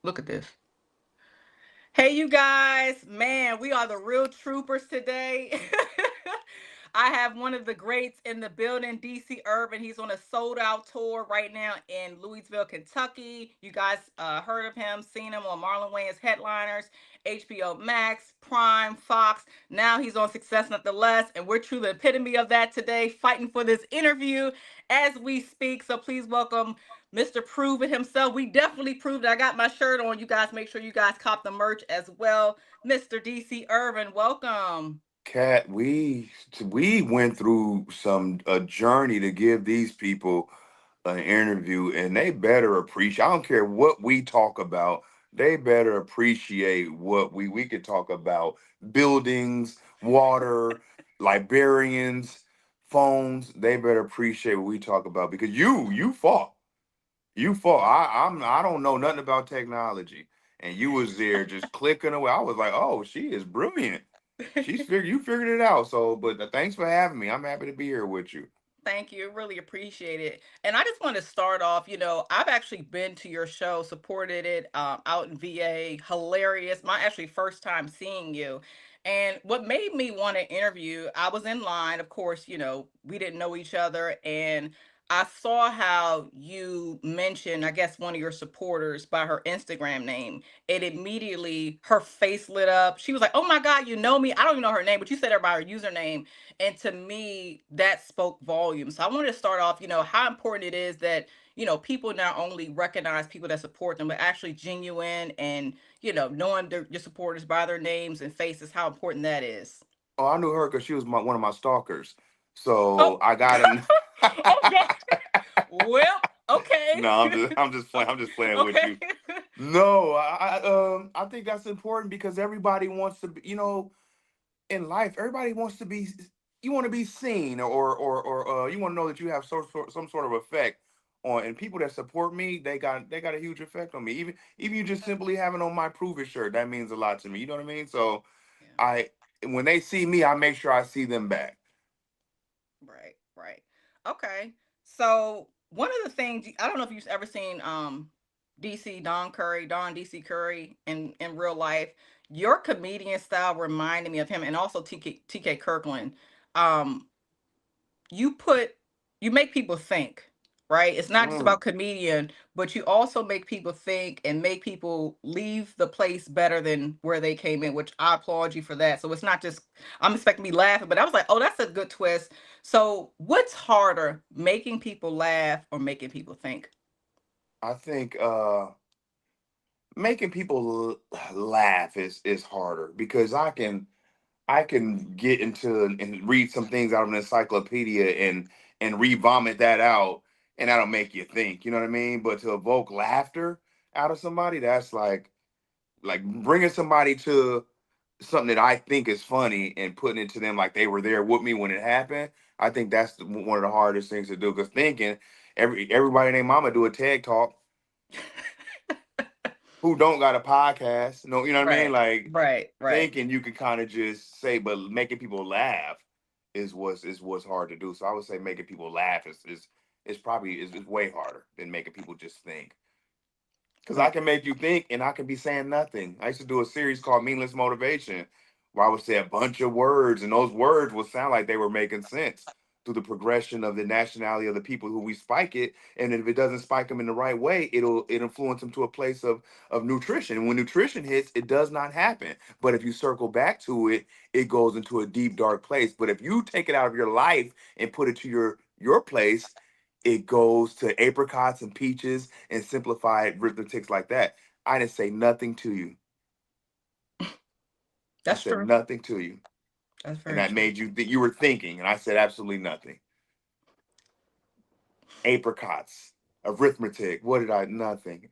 Look at this. Hey, you guys, man, we are the real troopers today. I have one of the greats in the building, DC Ervin. He's on a sold out tour right now in Louisville, Kentucky. You guys heard of him, seen him on Marlon Wayans Headliners, HBO Max, Prime, Fox. Now he's on Success Nonetheless, and we're true the epitome of that today, fighting for this interview as we speak. So please welcome Mr. Prove It himself. We definitely proved it. I got my shirt on. You guys make sure you guys cop the merch as well. Mr. DC Ervin, welcome. Kat, we went through some a journey to give these people an interview, and they better appreciate. I don't care what we talk about. They better appreciate what we could talk about: buildings, water, librarians, phones. They better appreciate what we talk about because you fought. I don't know nothing about technology, and you was there just clicking away. I was like, oh, she is brilliant. You figured it out. So, but thanks for having me. I'm happy to be here with you. Thank you. Really appreciate it. And I just want to start off, I've actually been to your show, supported it out in VA. Hilarious. My actually first time seeing you. And what made me want to interview, I was in line, of course, we didn't know each other. And I saw how you mentioned, I guess, one of your supporters by her Instagram name. It immediately, her face lit up. She was like, oh my God, you know me. I don't even know her name, but you said her by her username. And to me, that spoke volumes. So I wanted to start off, how important it is that, people not only recognize people that support them, but actually genuine and, knowing your supporters by their names and faces, how important that is. Oh, I knew her because she was one of my stalkers. Oh, So I got in. okay. Well, okay. No, I'm just playing. I'm just playing with Okay. you. No, I think that's important because everybody wants to be, in life, everybody wants to be. You want to be seen, or you want to know that you have some sort of effect on. And people that support me, they got a huge effect on me. Even you just simply having on my Prove It shirt, that means a lot to me. You know what I mean? So Yeah. I, when they see me, I make sure I see them back. Right, right. Okay. So one of the things I don't know if you've ever seen DC Don DC Curry in real life. Your comedian style reminded me of him and also TK Kirkland. Um you put you make people think, right? It's not just Mm. about comedian, but you also make people think and make people leave the place better than where they came in, which I applaud you for that. So it's not just I'm expecting me laughing, but I was like, oh, that's a good twist. So what's harder, making people laugh or making people think? I think making people laugh is harder because I can get into and read some things out of an encyclopedia and re-vomit that out, and that'll make you think. You know what I mean? But to evoke laughter out of somebody, that's like bringing somebody to something that I think is funny and putting it to them like they were there with me when it happened. I think that's one of the hardest things to do because thinking everybody and their mama do a TED talk who don't got a podcast. No, you know what I mean? Right, Like right, right. thinking you can kind of just say, but making people laugh is what's hard to do. So I would say making people laugh is probably is way harder than making people just think. Because I Mm. can make you think and I can be saying nothing. I used to do a series called Meaningless Motivation where I would say a bunch of words and those words would sound like they were making sense through the progression of the nationality of the people who we spike it. And if it doesn't spike them in the right way, it influence them to a place of nutrition. And when nutrition hits, it does not happen. But if you circle back to it, it goes into a deep, dark place. But if you take it out of your life and put it to your place, it goes to apricots and peaches and simplified arithmetics like that. I didn't say nothing to you. I That's said true. nothing to you. That's And very that true. made you think you were thinking. And I said absolutely nothing. Apricots, arithmetic. What did I? Nothing.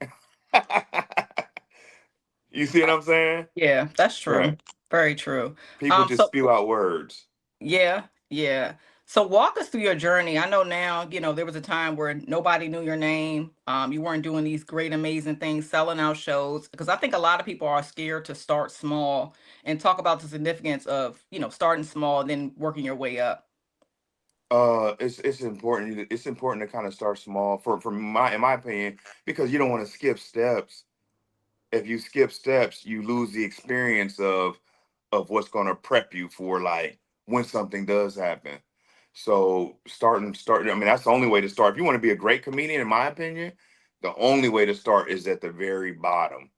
You see what I'm saying? Yeah, that's true. Right. Very true. People just So spew out words. yeah, yeah. So walk us through your journey. I know now, there was a time where nobody knew your name. You weren't doing these great, amazing things, selling out shows. Because I think a lot of people are scared to start small and talk about the significance of, starting small and then working your way up. It's important. It's important to kind of start small for my in my opinion because you don't want to skip steps. if you skip steps, you lose the experience of what's going to prep you for like when something does happen. So starting. I mean, that's the only way to start. If you want to be a great comedian, in my opinion, the only way to start is at the very bottom,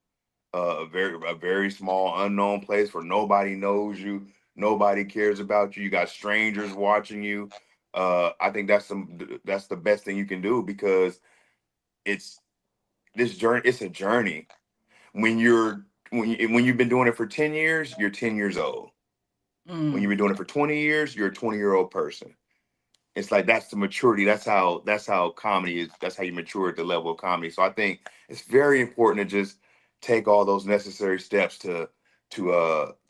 a very small unknown place where nobody knows you, nobody cares about you. You got strangers watching you. I think that's the best thing you can do because it's this journey. It's a journey. When you've been doing it for 10 years, you're 10 years old. When you've Mm, been doing it for 20 years, you're a 20-year-old person. It's like that's the maturity. That's how comedy is. That's how you mature at the level of comedy. So I think it's very important to just take all those necessary steps to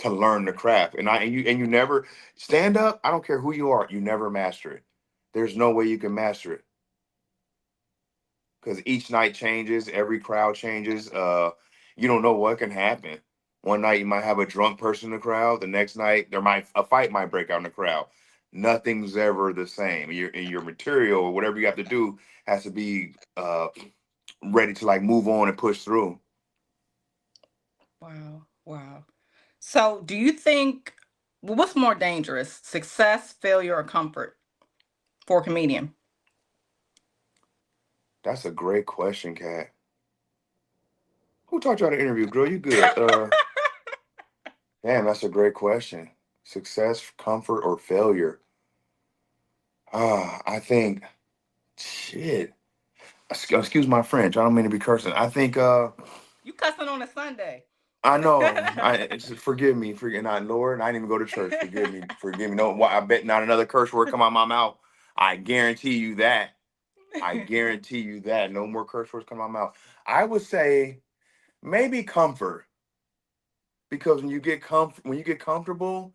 learn the craft. And you never stand up. I don't care who you are. You never master it. There's no way you can master it because each night changes, every crowd changes. You don't know what can happen. One night you might have a drunk person in the crowd. The next night a fight might break out in the crowd. Nothing's ever the same. Your material or whatever you have to do has to be ready to like move on and push through. wow, wow. So, do you think what's more dangerous, success, failure, or comfort for a comedian? That's a great question, Kat. Who taught you how to interview, girl? You good? Damn, that's a great question. Success, comfort, or failure? I think shit. Excuse my French. I don't mean to be cursing. I think You cussing on a Sunday. I know. Forgive me, forgive not Lord. I didn't even go to church. Forgive me, forgive me. No, I bet not another curse word come out my mouth. I guarantee you that. I guarantee you that. No more curse words come out my mouth. I would say maybe comfort because when you get comfortable,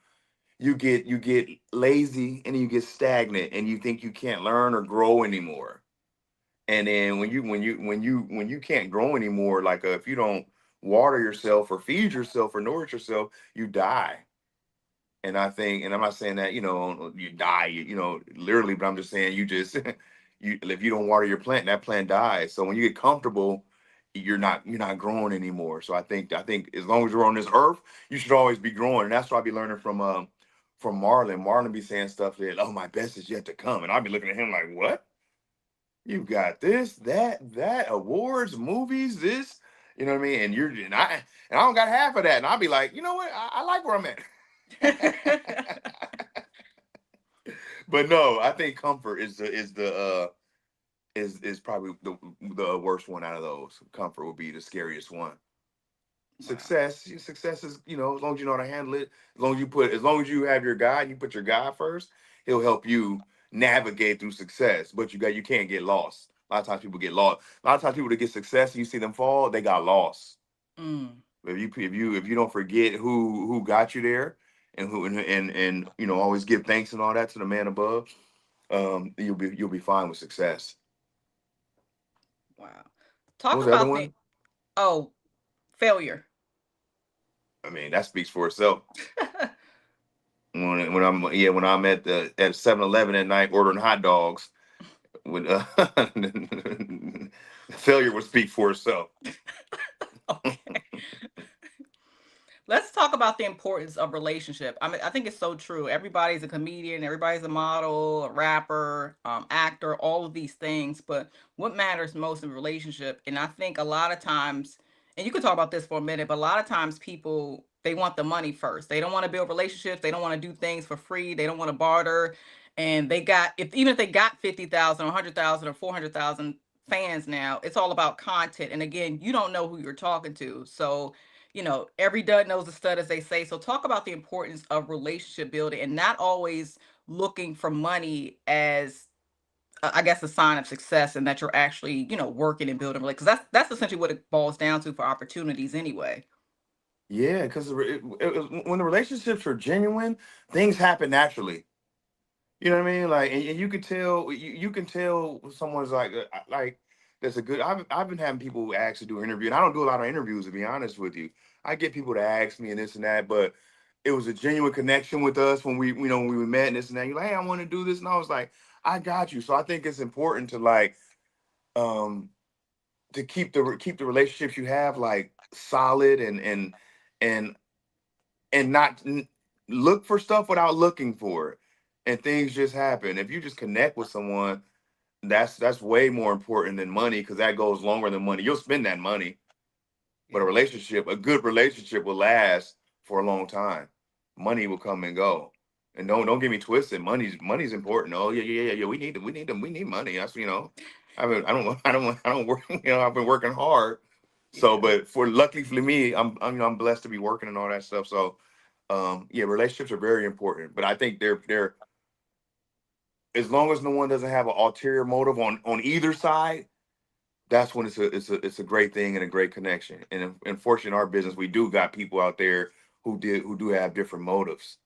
you get lazy and you get stagnant and you think you can't learn or grow anymore. And then when you can't grow anymore, like if you don't water yourself or feed yourself or nourish yourself, you die. And I think, and I'm not saying that you die, literally, but I'm just saying you just you if you don't water your plant, that plant dies. So when you get comfortable, you're not growing anymore. So I think as long as you're on this earth, you should always be growing. And that's what I be learning from Marlon. Marlon be saying stuff that, oh, my best is yet to come, and I'll be looking at him like, what? You got this, that, awards, movies, this, you know what I mean? And I don't got half of that. And I'll be like, you know what? I like where I'm at. But no, I think comfort is probably the worst one out of those. Comfort would be the scariest one. Wow. Success is, as long as you know how to handle it, as long as you have your guide, you put your guide first, he'll help you navigate through success. But you can't get lost. A lot of times people get lost. A lot of times people that get success and you see them fall, they got lost. Mm, If you don't forget who got you there and who and always give thanks and all that to the man above, you'll be fine with success. wow. What Talk was the other about the one? oh, failure. I mean, that speaks for itself. When I'm at 7-Eleven at night ordering hot dogs, when failure would speak for itself. Okay. Let's talk about the importance of relationship. I mean, I think it's so true. Everybody's a comedian, everybody's a model, a rapper, actor, all of these things. But what matters most in a relationship? And I think a lot of times, and you can talk about this for a minute, but a lot of times people they want the money first. They don't want to build relationships. They don't want to do things for free. They don't want to barter. And they got if even if they got 50,000 or 100,000 or 400,000 fans now, it's all about content. And again, you don't know who you're talking to, so every dud knows a stud, as they say. So talk about the importance of relationship building and not always looking for money as, I guess, a sign of success, and that you're actually, working and building. Because that's essentially what it boils down to for opportunities, anyway. Yeah, because when the relationships are genuine, things happen naturally. You know what I mean? Like, and you can tell someone's like that's a good. I've been having people ask to do an interview, and I don't do a lot of interviews to be honest with you. I get people to ask me and this and that, but it was a genuine connection with us when we met and this and that. You're like, hey, I want to do this, and I was like, I got you. So I think it's important to um to keep the relationships you have like solid and and not look for stuff without looking for it, and things just happen. If you just connect with someone, that's way more important than money, because that goes longer than money. You'll spend that money, but Yeah. a good relationship will last for a long time. Money will come and go. And don't get me twisted. Money's important. Oh yeah, yeah, yeah, yeah. We need money. That's, I don't work. I've been working hard. So, Yeah. but for luckily for me, I'm blessed to be working and all that stuff. So, yeah, relationships are very important. But I think they're as long as no one doesn't have an ulterior motive on either side, that's when it's a great thing and a great connection. And unfortunately, in our business, we do got people out there who do have different motives,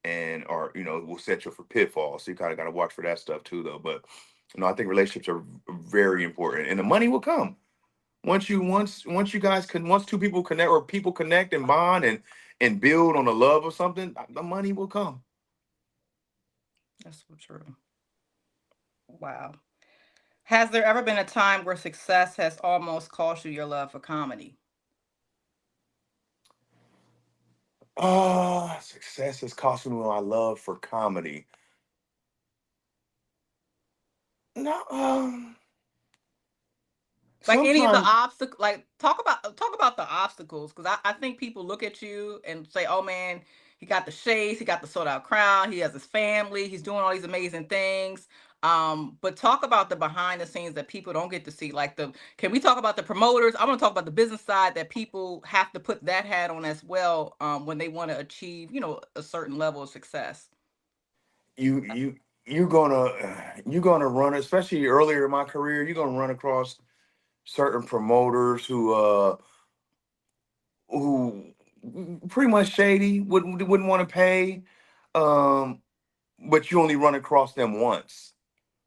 and are, will set you up for pitfalls. So you kind of got to watch for that stuff too, though. But I think relationships are very important, and the money will come once you guys can once two people connect, or people connect and bond and build on the love of something. The money will come. That's so true. Wow. Has there ever been a time where success has almost cost you your love for comedy? Success has cost me my love for comedy. No, Like any of the sometimes obstacles, like talk about the obstacles, because I think people look at you and say, oh man, he got the shades, he got the sold out crown, he has his family, he's doing all these amazing things. But talk about the behind the scenes that people don't get to see. Like, can we talk about the promoters? I want to talk about the business side, that people have to put that hat on as well, when they want to achieve, a certain level of success. you you you're gonna run, especially earlier in my career, you're gonna run across certain promoters who pretty much shady, wouldn't want to pay, um but you only run across them once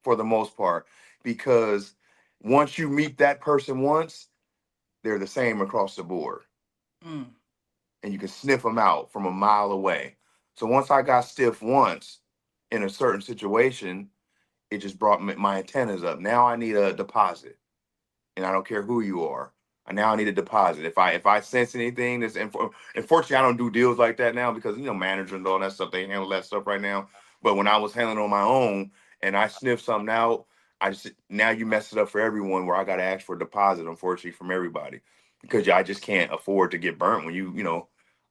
for the most part, because once you meet that person once, they're the same across the board, Mm, and you can sniff them out from a mile away. So once I got stiff once in a certain situation, it just brought my antennas up. Now I need a deposit, and I don't care who you are. And now I need a deposit. If I sense anything that's, unfortunately, I don't do deals like that now, because managers and all that stuff, they handle that stuff right now. But when I was handling on my own and I sniffed something out, I just, now you mess it up for everyone, where I got to ask for a deposit, unfortunately, from everybody, because I just can't afford to get burnt when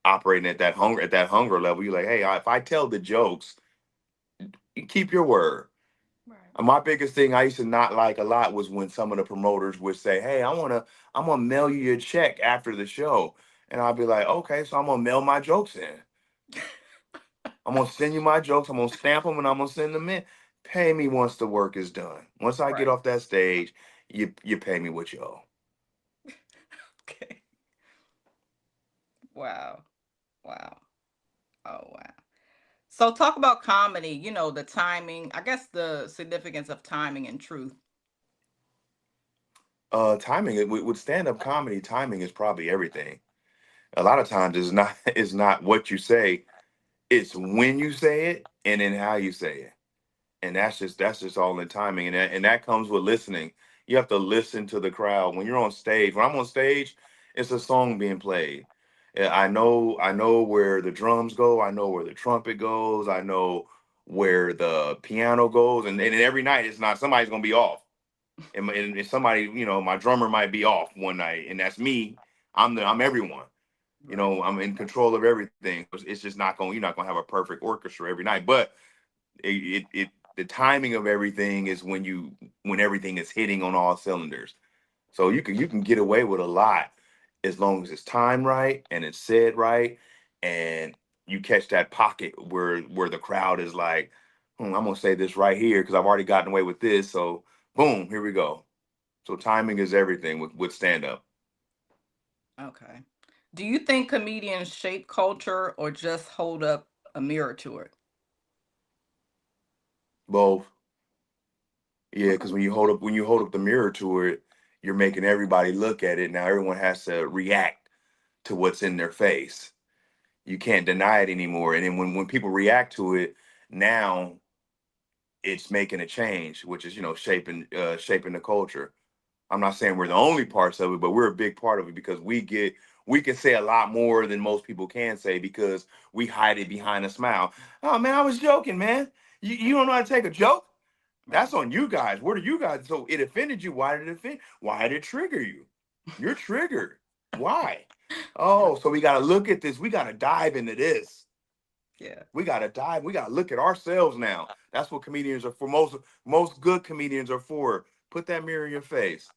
operating at that hunger level. You're like, hey, if I tell the jokes, you keep your word. right. My biggest thing I used to not like a lot was when some of the promoters would say, "Hey, I'm gonna mail you your check after the show," and I'll be like, "Okay, so I'm gonna mail my jokes in. I'm gonna send you my jokes. I'm gonna stamp them and I'm gonna send them in. Pay me once the work is done. Once I get Right. off that stage, you pay me what you owe." Okay. Wow. Wow. Oh wow. So talk about comedy, the timing, I guess the significance of timing and truth. Timing with stand up comedy, timing is probably everything. A lot of times, it's not it's not what you say, it's when you say it and then how you say it. And that's just all in timing, and that comes with listening. You have to listen to the crowd when you're on stage. When I'm on stage, it's a song being played. I know where the drums go, I know where the trumpet goes, I know where the piano goes, and every night it's not, somebody's gonna be off, and somebody, my drummer might be off one night, and that's me. I'm everyone. Right. I'm in control of everything. It's just not going. You're not going to have a perfect orchestra every night, but it the timing of everything is when everything is hitting on all cylinders. So you can get away with a lot as long as it's timed right and it's said right, and you catch that pocket where the crowd is like, I'm gonna say this right here because I've already gotten away with this. So boom, here we go. So timing is everything with stand up. Okay. Do you think comedians shape culture or just hold up a mirror to it? Both. Yeah, Okay. because when you hold up the mirror to it, you're making everybody look at it. Now everyone has to react to what's in their face. You can't deny it anymore. And then when people react to it, now it's making a change, which is shaping the culture. I'm not saying we're the only parts of it, but we're a big part of it because we can say a lot more than most people can say because we hide it behind a smile. Oh man, I was joking, man. You don't know how to take a joke? That's Right. on you guys. What are you guys? So it offended you. Why did it offend? Why did it trigger you? You're triggered. Why? Oh, Yep. so we got to look at this. We got to dive into this. Yeah. We got to dive. We got to look at ourselves now. That's what comedians are for. Most good comedians are for. Put that mirror in your face,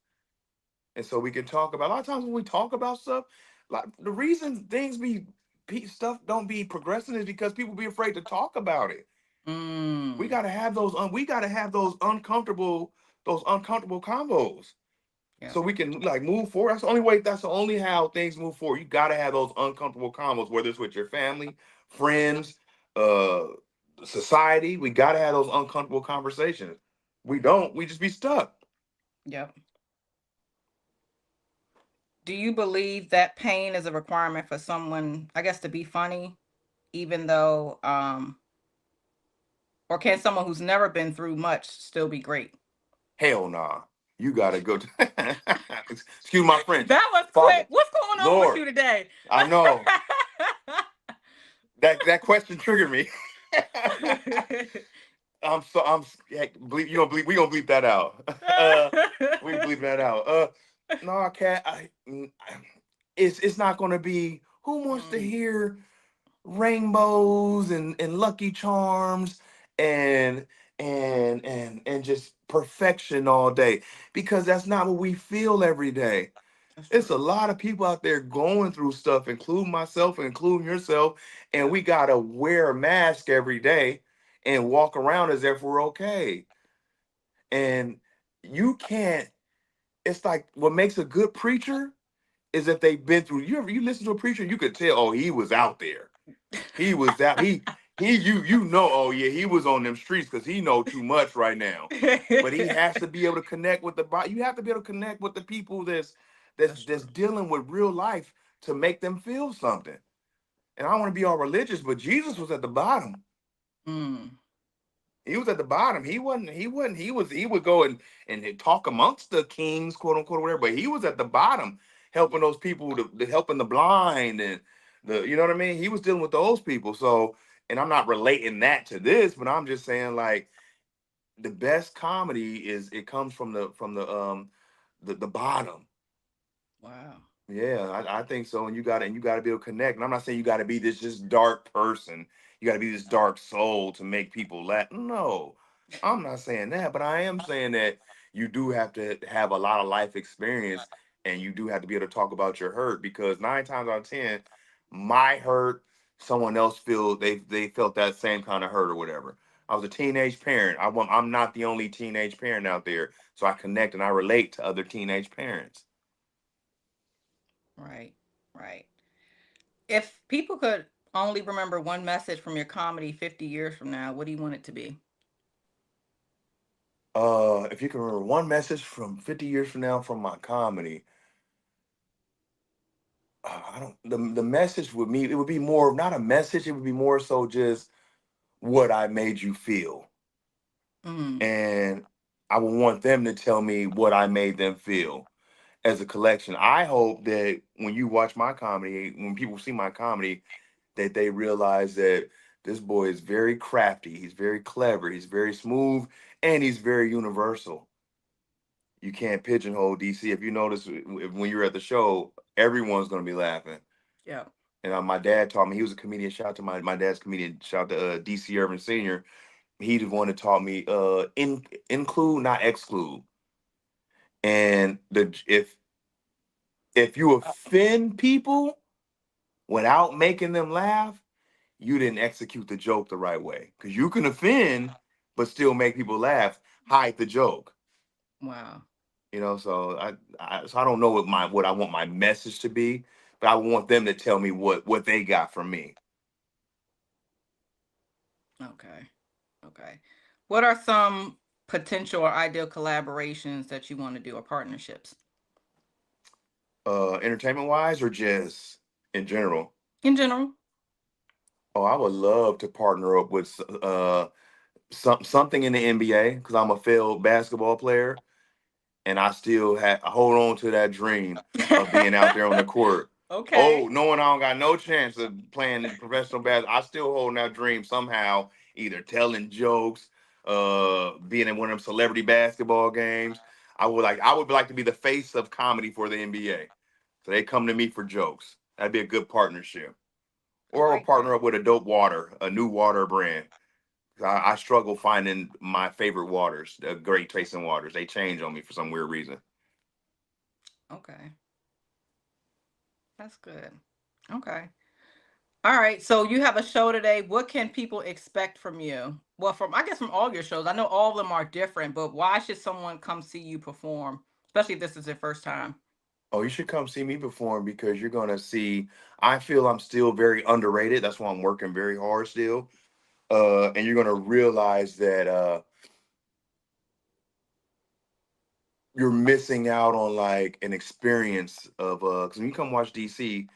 and so we can talk about. A lot of times when we talk about stuff, like the reason things stuff don't be progressing is because people be afraid to talk about it. We Mm. got to have those. We got to have those uncomfortable combos Yep. so we can like move forward. That's the only way. That's the only how things move forward. You got to have those uncomfortable combos, whether it's with your family, friends, uh, society. We got to have those uncomfortable conversations. We don't. We just be stuck. Yep. Do you believe that pain is a requirement for someone, I guess, to be funny, even though, or can someone who's never been through much still be great? Hell nah. You got to go. Excuse my French, That was Father, quick. What's going on with Lord. you today? I know that question triggered me. Heck, bleep, you gonna bleep, we gonna bleep that out. We bleep that out. No, cat. It's not gonna be. Who wants to Mm, hear rainbows and Lucky Charms and and just perfection all day? Because that's not what we feel every day. that's It's a true. lot of people out there going through stuff, including myself, including yourself, and Yeah, we gotta wear a mask every day and walk around as if we're okay. And you can't. It's like what makes a good preacher is if they've been through. You listen to a preacher, you could tell. Oh, he was out there. He was out. You know. Oh yeah, he was on them streets because he know too much right now. But he has to be able to connect with the body. You have to be able to connect with the people that's that's true. dealing with real life to make them feel something. And I don't want to be all religious, but Jesus was at the bottom. Mm, He was at the bottom. He would go and he'd talk amongst the kings, quote unquote, whatever, but he was at the bottom helping yeah, those people helping the blind and you know what I mean? He was dealing with those people. So, and I'm not relating that to this, but I'm just saying like the best comedy is it comes from the bottom. wow. Yeah, I think so. And you gotta be able to connect. And I'm not saying you gotta be this just dark person. You gotta be this dark soul to make people laugh. No, I'm not saying that, but I am saying that you do have to have a lot of life experience and you do have to be able to talk about your hurt because 9 times out of 10, my hurt, someone else they felt that same kind of hurt or whatever. I was a teenage parent. I'm not the only teenage parent out there. So I connect and I relate to other teenage parents. Right, right. If people could only remember one message from your comedy 50 years from now, what do you want it to be? If you can remember one message from 50 years from now from my comedy, I don't. The message would me. It would be more not a message. It would be more so just what I made you feel, Mm, and I would want them to tell me what I made them feel as a collection. I hope that when you watch my comedy, when people see my comedy, that they realize that this boy is very crafty. He's very clever. He's very smooth, and he's very universal. You can't pigeonhole DC. If you notice, when you're at the show, everyone's gonna be laughing. yeah. And my dad taught me. He was a comedian. Shout out to my dad's comedian. Shout out to DC Ervin Senior. He the one that taught me include, not exclude. And the if you offend people without making them laugh, you didn't execute the joke the right way. Because you can offend but still make people laugh. Hide the joke. Wow. So I don't know what I want my message to be, but I want them to tell me what they got from me. Okay. Okay. What are some potential or ideal collaborations that you want to do or partnerships Entertainment wise or just in general? in general? Oh, I would love to partner up with something in the NBA because I'm a failed basketball player, and I still hold on to that dream of being out there on the court. Okay. Oh, knowing I don't got no chance of playing in professional basketball, I still hold that dream somehow, either telling jokes, being in one of them celebrity basketball games. I would like to be the face of comedy for the NBA. So they come to me for jokes. That'd be a good partnership. I Or I'll like that. partner up with a dope water, a new water brand. I struggle finding my favorite waters, the great tasting waters. They change on me for some weird reason. Okay. That's good. Okay. All right. So you have a show today. What can people expect from you? Well, from I guess from all your shows. I know all of them are different, but why should someone come see you perform, especially if this is their first time? Oh, you should come see me perform because you're gonna see. I feel I'm still very underrated. That's why I'm working very hard still. And you're gonna realize that you're missing out on like an experience of because when you come watch DC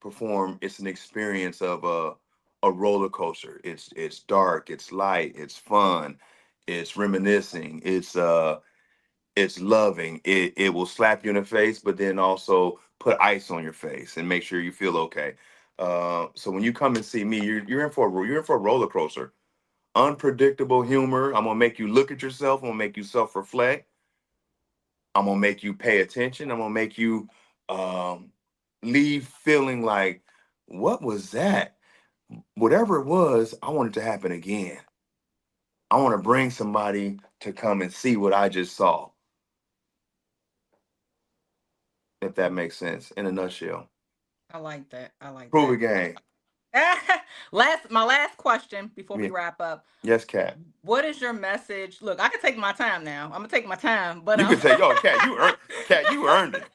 perform, it's an experience of a roller coaster. It's dark, it's light, it's fun, it's reminiscing, it's loving. It will slap you in the face, but then also put ice on your face and make sure you feel okay. So when you come and see me, you're in for a roller coaster. Unpredictable humor. I'm gonna make you look at yourself. I'm gonna make you self reflect. I'm gonna make you pay attention. I'm gonna make you um, leave feeling like, what was that? Whatever it was, I want it to happen again. I want to bring somebody to come and see what I just saw, if that makes sense in a nutshell. I like that. I like Prove it, that. gang. My last question before we Yeah. wrap up. Yes, Cat. What is your message? Look, I can take my time now. I'm gonna take my time, but You could say, yo, Cat, you earned it.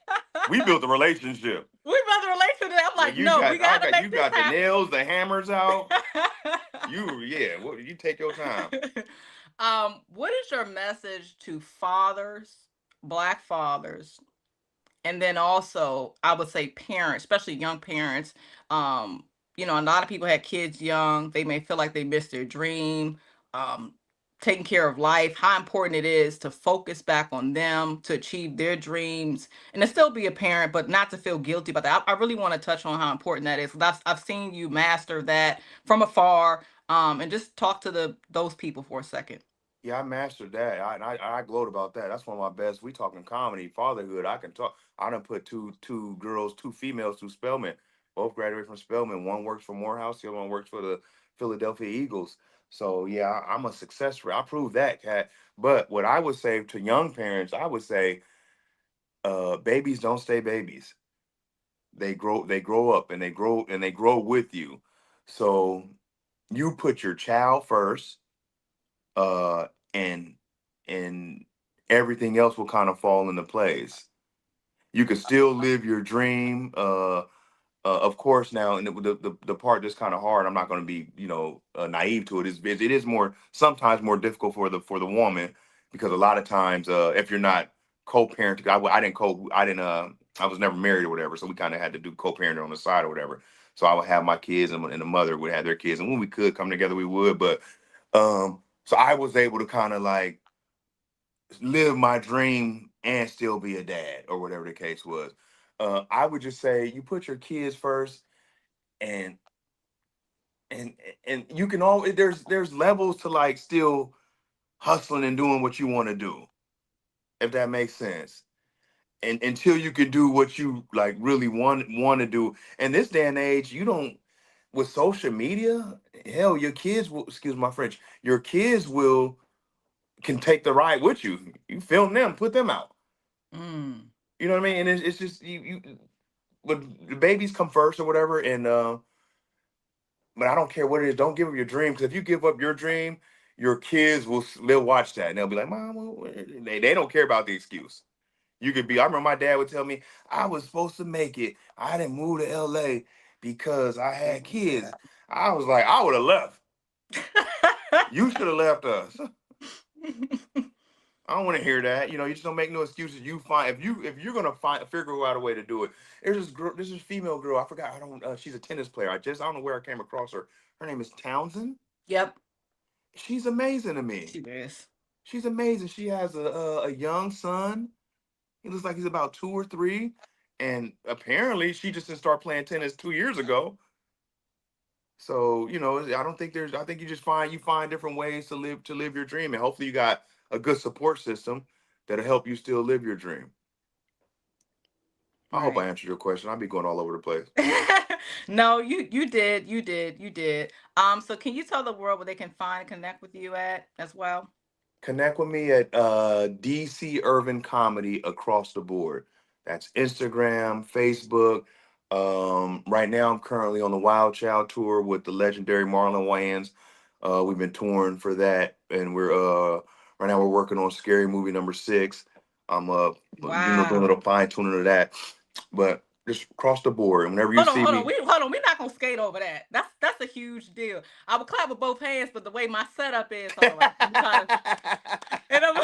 We built a relationship. we about to relate to that. I'm Yeah, like, no, we gotta you make this got the nails, the hammers out. Yeah, you take your time. happen. What is your message to fathers, black fathers, and then also I would say parents, especially young parents? um a lot of people had kids young, they may feel like they missed their dream. um Taking care of life, how important it is to focus back on them to achieve their dreams and to still be a parent, but not to feel guilty about that. I really want to touch on how important that is, 'cause I've seen you master that from afar. And just talk to those people for a second. Yeah, I mastered that. I gloat about that. That's one of my best. We talking comedy, fatherhood. I can talk. I done put two girls, two females through Spelman. Both graduated from Spelman. One works for Morehouse. The other one works for the Philadelphia Eagles. So yeah, I'm a success rate. I proved that, Cat. But what I would say to young parents, I would say, babies don't stay babies. They grow up and they grow with you. So you put your child first, uh, and and everything else will kind of fall into place. You could still live your dream. Of course, now, and the part that's kind of hard. I'm not going to be naive to it. It is more sometimes more difficult for the woman because a lot of times if you're not co-parenting, I was never married or whatever, so we kind of had to do co-parenting on the side or whatever. So I would have my kids and the mother would have their kids, and when we could come together, we would. But so I was able to kind of like live my dream and still be a dad or whatever the case was. I would just say you put your kids first, and and and you can all there's levels to like still hustling and doing what you want to do, if that makes sense. And until you can do what you like really want to do. In this day and age, you don't, with social media, hell, your kids will, excuse my French, your kids will can take the ride with you. You film them, put them out. Mm. You know what I mean? And it's just but the babies come first or whatever. And but I don't care what it is. Don't give up your dream, because if you give up your dream, your kids they'll watch that and they'll be like, "Mom, they don't care about the excuse." You could be. I remember my dad would tell me I was supposed to make it. I didn't move to LA because I had kids. I was like, I would have left. You should have left us. I don't want to hear that. You just don't make no excuses. You find if you're gonna figure out a way to do it. There's this girl, this is female girl. I forgot. I don't. She's a tennis player. I don't know where I came across her. Her name is Townsend. Yep. She's amazing to She me. is. She's amazing. She has a young son. He looks like he's about 2 or 3. And apparently she just didn't start playing tennis 2 years ago. So, I don't think I think you find different ways to live your dream. And hopefully you got a good support system that'll help you still live your dream. I hope I Right. answered your question. I'll be going all over the place. No, you did. So can you tell the world where they can find and connect with you at as well? Connect with me at DC Ervin Comedy across the board. That's Instagram, Facebook. Right now, I'm currently on the Wild Child tour with the legendary Marlon Wayans. We've been touring for that, and we're right now we're working on Scary Movie number 6. I'm doing a Wow. little fine tuning of that, but just across the board. And whenever you Hold on, see hold on. me, Hold on. We're not gonna skate over that. That's a huge deal. I would clap with both hands, but the way my setup is, hold on. Let me try to. And I'm,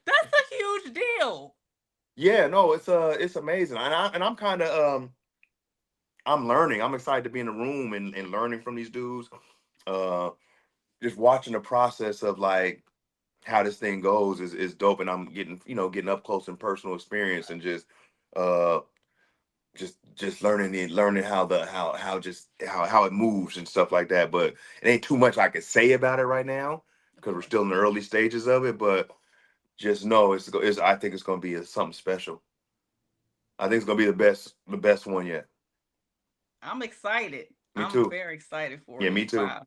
that's a huge deal. yeah, no, it's amazing, and I'm kind of I'm learning. I'm excited to be in the room and learning from these dudes. Uh, just watching the process of like how this thing goes is dope, and I'm getting up close and personal experience and uh just learning how it moves and stuff like that. But it ain't too much I could say about it right now Of because we're still course. in the early stages of it. But just know it's I think it's gonna be something special. I think it's gonna be the best one yet. I'm excited. Me I'm too. very excited for Yeah, you. me too. Wow.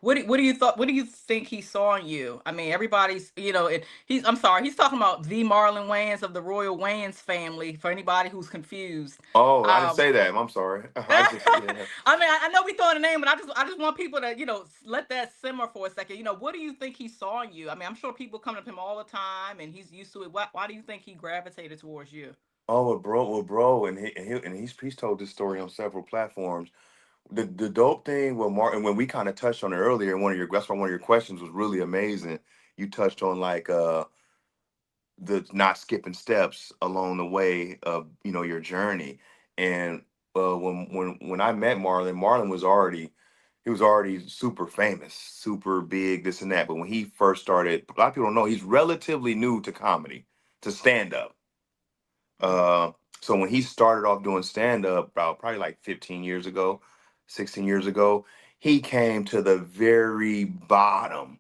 What do you think he saw in you? I mean, everybody's, he's I'm sorry, he's talking about the Marlon Wayans of the Royal Wayans family for anybody who's confused. Oh, I didn't Um say that. I'm sorry. I just yeah. I mean, I know we throwing a name, but I just want people to, let that simmer for a second. What do you think he saw in you? I mean, I'm sure people come up to him all the time and he's used to it. Why do you think he gravitated towards you? Oh, well, bro, and he's told this story on several platforms. The dope thing with Martin, when we kind of touched on it earlier, that's why one of your questions was really amazing. You touched on like the not skipping steps along the way of your journey. And when I met Marlon was already super famous, super big, this and that. But when he first started, a lot of people don't know he's relatively new to comedy, to stand up. Mm-hmm. Uh, so when he started off doing stand up, about probably like 15 years ago, 16 years ago, he came to the very bottom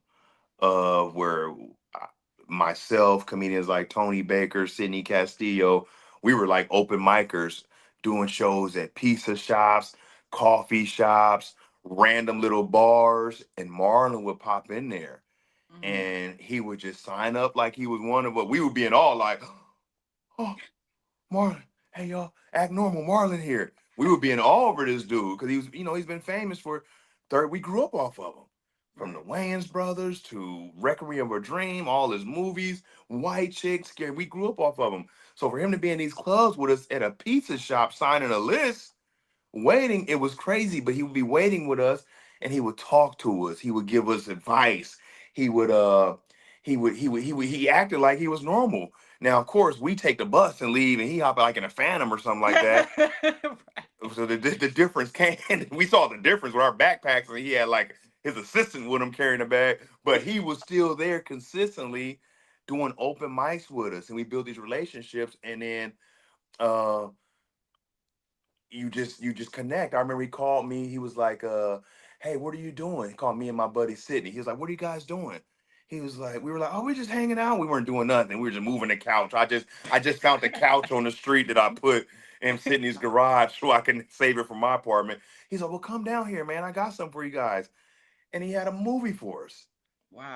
of where I- myself, comedians like Tony Baker, Sidney Castillo, we were like open micers doing shows at pizza shops, coffee shops, random little bars, and Marlon would pop in there Mm-hmm. and he would just sign up like he was one of us. We would be in all like, oh, Marlon, hey y'all, act normal, Marlon here. We would be in awe over this dude because he's been famous for third. We grew up off of him, from the Right. Wayans brothers to Requiem of a Dream, all his movies, White Chicks. Scary. We grew up off of him. So for him to be in these clubs with us at a pizza shop signing a list, waiting, it was crazy. But he would be waiting with us, and he would talk to us. He would give us advice. He would he acted like he was normal. Now, of course, we take the bus and leave, and he hop like in a phantom or something like that. Right. So the difference came. We saw the difference with our backpacks, and he had like his assistant with him carrying the bag, but he was still there consistently doing open mics with us, and we built these relationships, and then uh you just connect. I remember he called me. He was like, "Hey, what are you doing?" He called me and my buddy Sydney. He was like, "What are you guys doing?" He was like, we were like, "Oh, we're just hanging out." We weren't doing nothing. We were just moving the couch. I just found the couch on the street that I put in Sydney's garage so I can save it for my apartment. He's like, "Well, come down here, man. I got something for you guys." And he had a movie for us.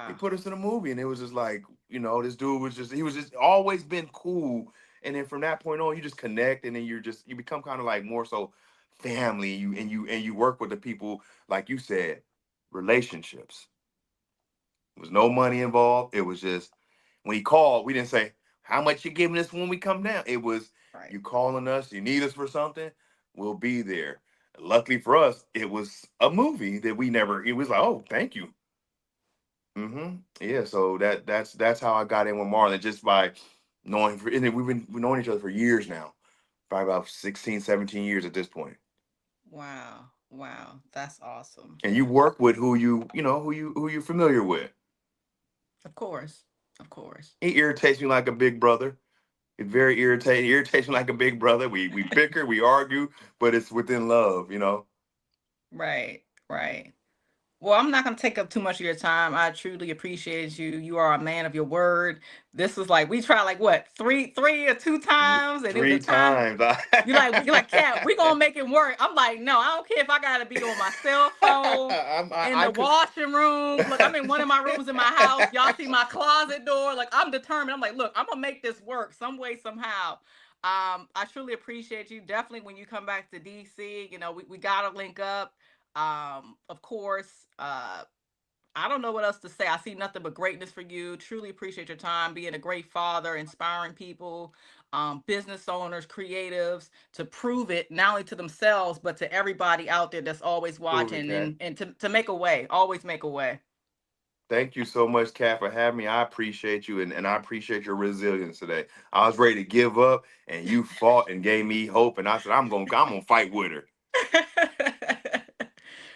He Wow. put us in a movie, and it was just like, this dude he was just always been cool. And then from that point on, you just connect, and then you become kind of like more so family. You work with the people, like you said, relationships. There was no money involved. It was just when he called, we didn't say how much you giving us when we come down. It was Right. you calling us, you need us for something, we'll be there. Luckily for us, it was a movie that we never. It was like, oh, thank you. Yeah, so that's how I got in with Marlon, just by knowing and then we've known each other for years now. Probably about 16, 17 years at this point. Wow. Wow. That's awesome. And you work with who you're familiar with. Of course. Of course. He irritates me like a big brother. It's very irritating. He irritates me like a big brother. We bicker, we argue, but it's within love, you know. Right, right. Well, I'm not going to take up too much of your time. I truly appreciate you. You are a man of your word. This was like we tried like what three or two times, and the Three time times. you're like, Cat, we gonna make it work. I'm like, no, I don't care if I gotta be on my cell phone in I the could. washing room. Look, I'm in one of my rooms in my house. Y'all see my closet door. Like I'm determined. I'm like, look, I'm gonna make this work some way somehow. I truly appreciate you. Definitely when you come back to DC, we gotta link up. Of course, I don't know what else to say. I see nothing but greatness for you. Truly appreciate your time, being a great father, inspiring people, business owners, creatives to prove it not only to themselves but to everybody out there that's always Prove it, watching Kat. and to make a way. Always make a way. Thank you so much, Kat, for having me. I appreciate you, and I appreciate your resilience today. I was ready to give up, and you fought and gave me hope, and I said, I'm gonna fight with her.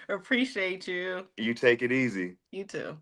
Appreciate you. You take it easy. You too.